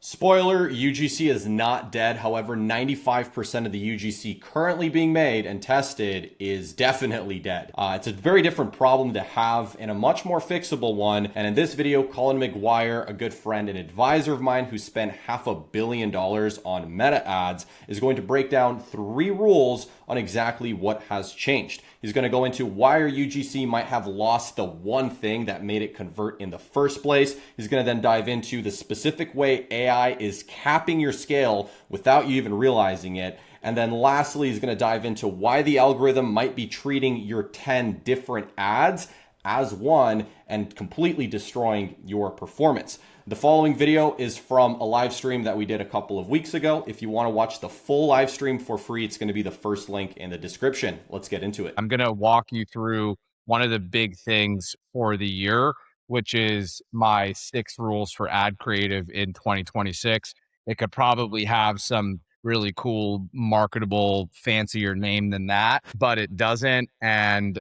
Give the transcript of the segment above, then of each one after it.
Spoiler, UGC is not dead. However, 95% of the UGC currently being made and tested is definitely dead. It's a very different problem to have and a much more fixable one. And in this video, Colin McGuire, a good friend and advisor of mine who spent $500 million on meta ads, is going to break down 3 rules on exactly what has changed. He's going to go into why your UGC might have lost the one thing that made it convert in the first place. He's going to then dive into the specific way AI is capping your scale without you even realizing it. And then lastly, he's going to dive into why the algorithm might be treating your 10 different ads as one and completely destroying your performance. The following video is from a live stream that we did a couple of weeks ago. If you want to watch the full live stream for free, it's going to be the first link in the description. Let's get into it. I'm going to walk you through one of the big things for the year, which is my 6 rules for ad creative in 2026. It could probably have some really cool, marketable, fancier name than that, but it doesn't. And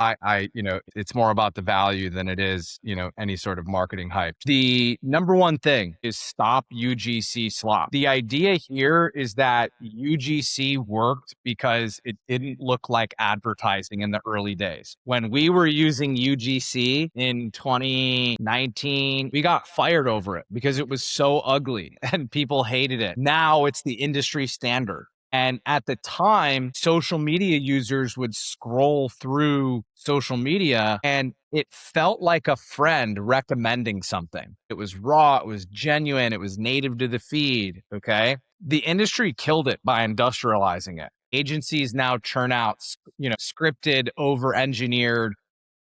it's more about the value than it is, any sort of marketing hype. The number one thing is stop UGC slop. The idea here is that UGC worked because it didn't look like advertising in the early days. When we were using UGC in 2019, we got fired over it because it was so ugly and people hated it. Now it's the industry standard. And at the time, social media users would scroll through social media and it felt like a friend recommending something. It was raw, it was genuine, it was native to the feed, okay? The industry killed it by industrializing it. Agencies now churn out, scripted, over-engineered,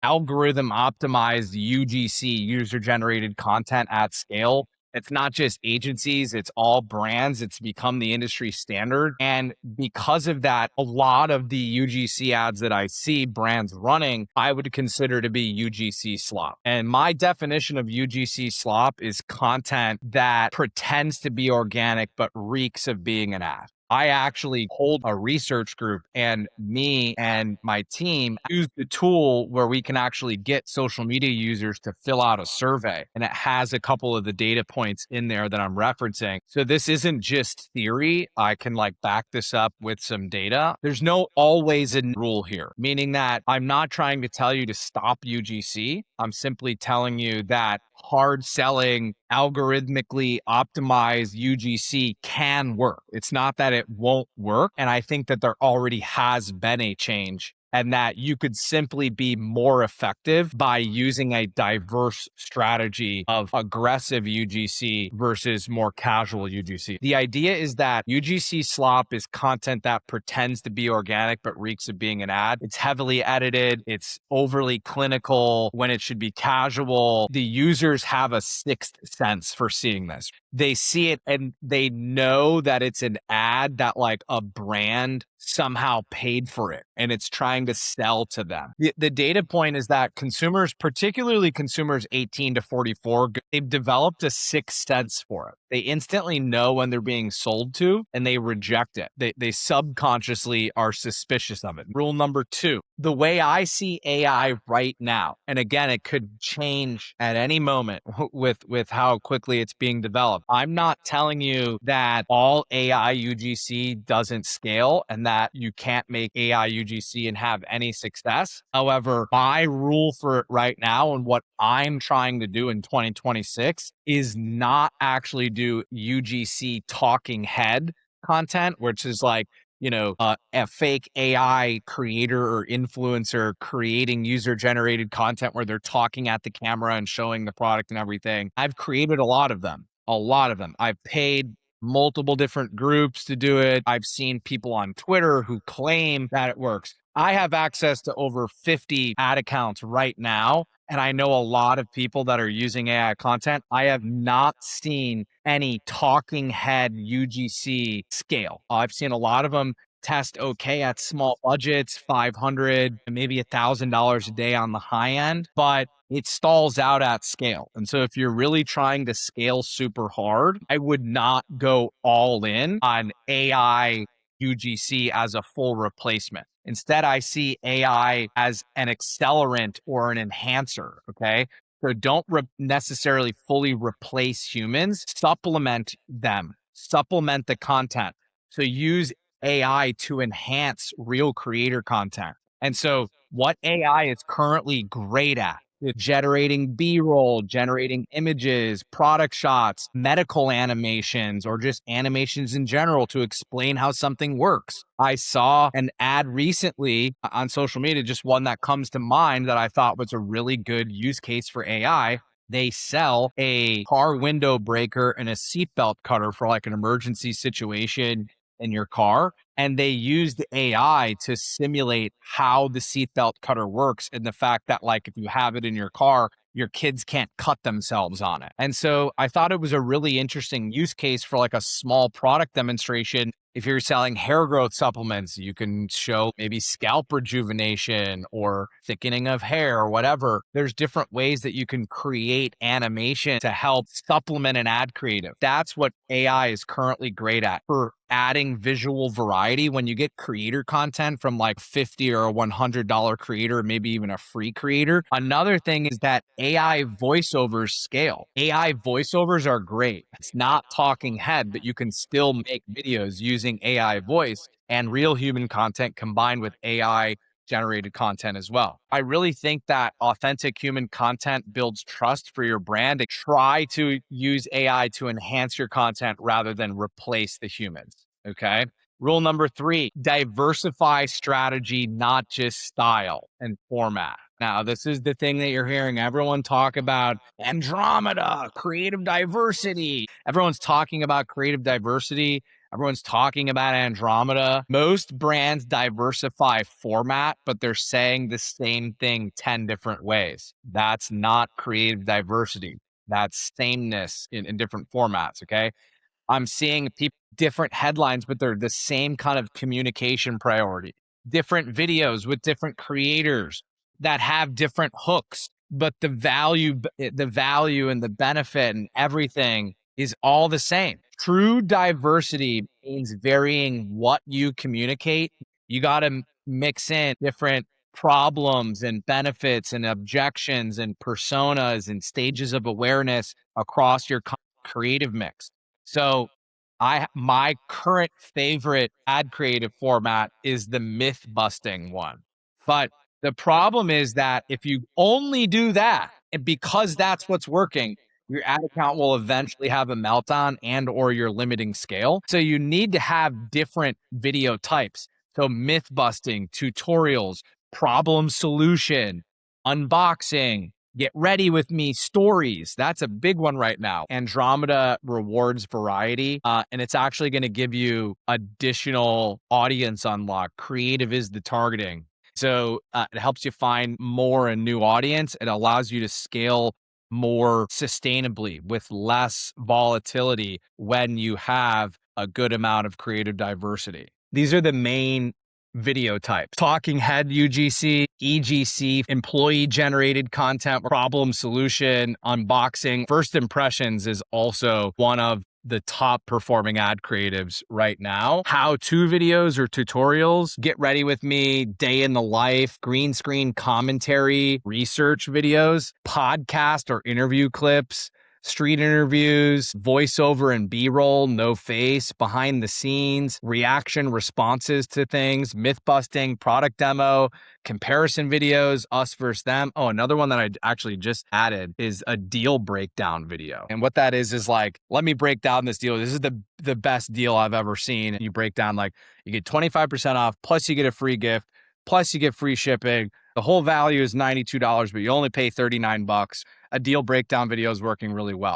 algorithm optimized UGC, user-generated content at scale. It's not just agencies, it's all brands. It's become the industry standard. And because of that, a lot of the UGC ads that I see brands running, I would consider to be UGC slop. And my definition of UGC slop is content that pretends to be organic, but reeks of being an ad. I actually hold a research group, and me and my team use the tool where we can actually get social media users to fill out a survey. And it has a couple of the data points in there that I'm referencing. So this isn't just theory. I can back this up with some data. There's no always a rule here, meaning that I'm not trying to tell you to stop UGC. I'm simply telling you that hard selling, algorithmically optimized UGC can work. It's not that it won't work. And I think that there already has been a change and that you could simply be more effective by using a diverse strategy of aggressive UGC versus more casual UGC. The idea is that UGC slop is content that pretends to be organic but reeks of being an ad. It's heavily edited. It's overly clinical when it should be casual. The users have a sixth sense for seeing this. They see it and they know that it's an ad that a brand somehow paid for it and it's trying to sell to them. The data point is that consumers, particularly consumers 18 to 44, they've developed a sixth sense for it. They instantly know when they're being sold to and they reject it. They subconsciously are suspicious of it. Rule number 2, the way I see AI right now, and again, it could change at any moment with how quickly it's being developed. I'm not telling you that all AI UGC doesn't scale and that you can't make AI UGC and have any success. However, my rule for it right now and what I'm trying to do in 2026 is not actually do UGC talking head content, which is a fake AI creator or influencer creating user-generated content where they're talking at the camera and showing the product and everything. I've created a lot of them. I've paid multiple different groups to do it. I've seen people on Twitter who claim that it works. I have access to over 50 ad accounts right now, and I know a lot of people that are using AI content. I have not seen any talking head UGC scale. I've seen a lot of them test okay at small budgets, $500, maybe $1,000 a day on the high end, but it stalls out at scale. And so if you're really trying to scale super hard, I would not go all in on AI UGC as a full replacement. Instead, I see AI as an accelerant or an enhancer, okay? So don't necessarily fully replace humans, supplement them, supplement the content. So use AI to enhance real creator content. And so what AI is currently great at is generating B-roll, generating images, product shots, medical animations, or just animations in general to explain how something works. I saw an ad recently on social media, just one that comes to mind that I thought was a really good use case for AI. They sell a car window breaker and a seatbelt cutter for like an emergency situation in your car. And they used AI to simulate how the seatbelt cutter works and the fact that, like, if you have it in your car, your kids can't cut themselves on it. And so I thought it was a really interesting use case for like a small product demonstration. If you're selling hair growth supplements, you can show maybe scalp rejuvenation or thickening of hair or whatever. There's different ways that you can create animation to help supplement an ad creative. That's what AI is currently great at for adding visual variety. When you get creator content from like $50 or a $100 creator, maybe even a free creator. Another thing is that AI voiceovers scale. AI voiceovers are great. It's not talking head, but you can still make videos using AI voice and real human content combined with AI generated content as well. I really think that authentic human content builds trust for your brand. Try to use AI to enhance your content rather than replace the humans. Okay. Rule number 3, diversify strategy, not just style and format. Now, this is the thing that you're hearing everyone talk about: Andromeda, creative diversity. Everyone's talking about creative diversity. Everyone's talking about Andromeda. Most brands diversify format, but they're saying the same thing 10 different ways. That's not creative diversity. That's sameness in different formats. Okay. I'm seeing different headlines, but they're the same kind of communication priority. Different videos with different creators that have different hooks, but the value and the benefit and everything is all the same. True diversity means varying what you communicate. You got to mix in different problems and benefits and objections and personas and stages of awareness across your creative mix. So my current favorite ad creative format is the myth busting one. But the problem is that if you only do that, and because that's what's working, your ad account will eventually have a meltdown and or you're limiting scale. So you need to have different video types. So myth busting, tutorials, problem solution, unboxing, get ready with me stories. That's a big one right now. Andromeda rewards variety, and it's actually going to give you additional audience unlock. Creative is the targeting. So it helps you find more a new audience. It allows you to scale more sustainably with less volatility when you have a good amount of creative diversity. These are the main video types: talking head, UGC, EGC, employee generated content, problem solution, unboxing. First impressions is also one of the top performing ad creatives right now. How-to videos or tutorials, get ready with me, day in the life, green screen commentary, research videos, podcast or interview clips, street interviews, voiceover and B-roll, no face, behind the scenes, reaction responses to things, myth busting, product demo, comparison videos, us versus them. Oh, another one that I actually just added is a deal breakdown video. And what that is like, let me break down this deal. This is the best deal I've ever seen. You break down, like, you get 25% off, plus you get a free gift, plus you get free shipping. The whole value is $92, but you only pay $39. A deal breakdown video is working really well.